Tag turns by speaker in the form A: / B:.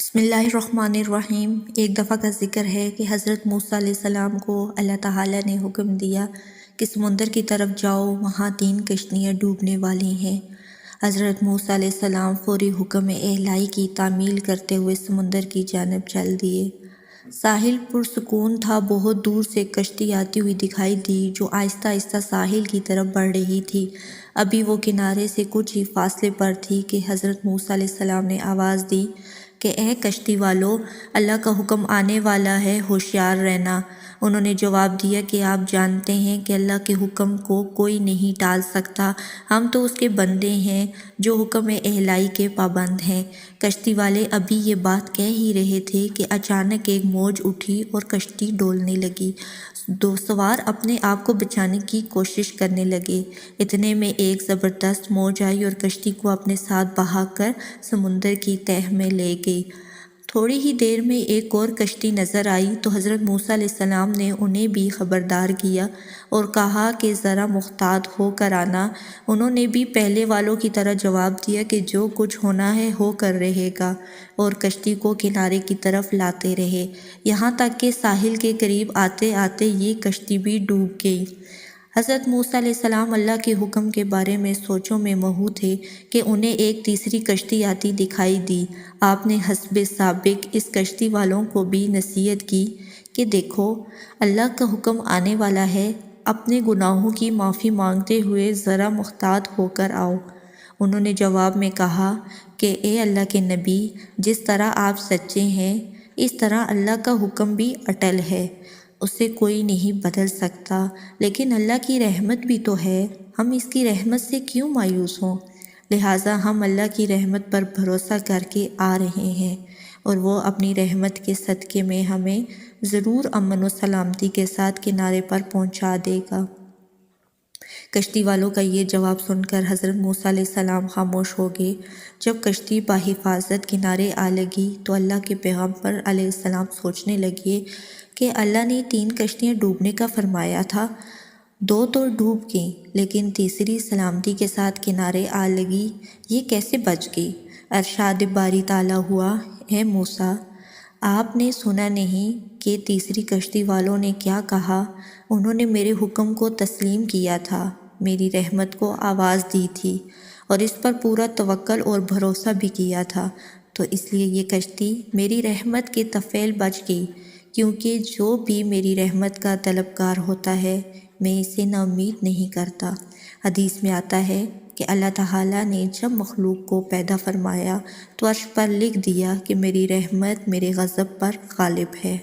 A: بسم اللہ الرحمن الرحیم۔ ایک دفعہ کا ذکر ہے کہ حضرت موسیٰ علیہ السلام کو اللہ تعالیٰ نے حکم دیا کہ سمندر کی طرف جاؤ، وہاں 3 کشتیاں ڈوبنے والی ہیں۔ حضرت موسیٰ علیہ السلام فوری حکم الہی کی تعمیل کرتے ہوئے سمندر کی جانب چل دیے۔ ساحل پرسکون تھا۔ بہت دور سے کشتی آتی ہوئی دکھائی دی جو آہستہ آہستہ ساحل کی طرف بڑھ رہی تھی۔ ابھی وہ کنارے سے کچھ ہی فاصلے پر تھی کہ حضرت موسیٰ علیہ السلام نے آواز دی کہ اے کشتی والو، اللہ کا حکم آنے والا ہے، ہوشیار رہنا۔ انہوں نے جواب دیا کہ آپ جانتے ہیں کہ اللہ کے حکم کو کوئی نہیں ٹال سکتا، ہم تو اس کے بندے ہیں جو حکم الہی کے پابند ہیں۔ کشتی والے ابھی یہ بات کہہ ہی رہے تھے کہ اچانک ایک موج اٹھی اور کشتی ڈولنے لگی۔ دو سوار اپنے آپ کو بچانے کی کوشش کرنے لگے۔ اتنے میں ایک زبردست موج آئی اور کشتی کو اپنے ساتھ بہا کر سمندر کی تہہ میں لے گئی۔ تھوڑی ہی دیر میں ایک اور کشتی نظر آئی تو حضرت موسیٰ علیہ السلام نے انہیں بھی خبردار کیا اور کہا کہ ذرا محتاط ہو کر آنا۔ انہوں نے بھی پہلے والوں کی طرح جواب دیا کہ جو کچھ ہونا ہے ہو کر رہے گا، اور کشتی کو کنارے کی طرف لاتے رہے، یہاں تک کہ ساحل کے قریب آتے آتے یہ کشتی بھی ڈوب گئی۔ حضرت موسیٰ علیہ السلام اللہ کے حکم کے بارے میں سوچوں میں مہو تھے کہ انہیں ایک تیسری کشتی آتی دکھائی دی۔ آپ نے حسب سابق اس کشتی والوں کو بھی نصیحت کی کہ دیکھو، اللہ کا حکم آنے والا ہے، اپنے گناہوں کی معافی مانگتے ہوئے ذرا محتاط ہو کر آؤ۔ انہوں نے جواب میں کہا کہ اے اللہ کے نبی، جس طرح آپ سچے ہیں اس طرح اللہ کا حکم بھی اٹل ہے، اسے کوئی نہیں بدل سکتا، لیکن اللہ کی رحمت بھی تو ہے، ہم اس کی رحمت سے کیوں مایوس ہوں؟ لہٰذا ہم اللہ کی رحمت پر بھروسہ کر کے آ رہے ہیں، اور وہ اپنی رحمت کے صدقے میں ہمیں ضرور امن و سلامتی کے ساتھ کنارے پر پہنچا دے گا۔ کشتی والوں کا یہ جواب سن کر حضرت موسیٰ علیہ السلام خاموش ہو گئے۔ جب کشتی بحفاظت کنارے آ لگی تو اللہ کے پیغمبر علیہ السلام سوچنے لگے کہ اللہ نے 3 کشتیاں ڈوبنے کا فرمایا تھا، 2 تو ڈوب گئیں لیکن تیسری سلامتی کے ساتھ کنارے آ لگی، یہ کیسے بچ گئی؟ ارشاد باری تعالیٰ ہوا، اے موسیٰ، آپ نے سنا نہیں کہ تیسری کشتی والوں نے کیا کہا؟ انہوں نے میرے حکم کو تسلیم کیا تھا، میری رحمت کو آواز دی تھی اور اس پر پورا توکل اور بھروسہ بھی کیا تھا، تو اس لیے یہ کشتی میری رحمت کے طفیل بچ گئی، کیونکہ جو بھی میری رحمت کا طلبگار ہوتا ہے میں اسے نا امید نہیں کرتا۔ حدیث میں آتا ہے کہ اللہ تعالیٰ نے جب مخلوق کو پیدا فرمایا تو عرش پر لکھ دیا کہ میری رحمت میرے غضب پر غالب ہے۔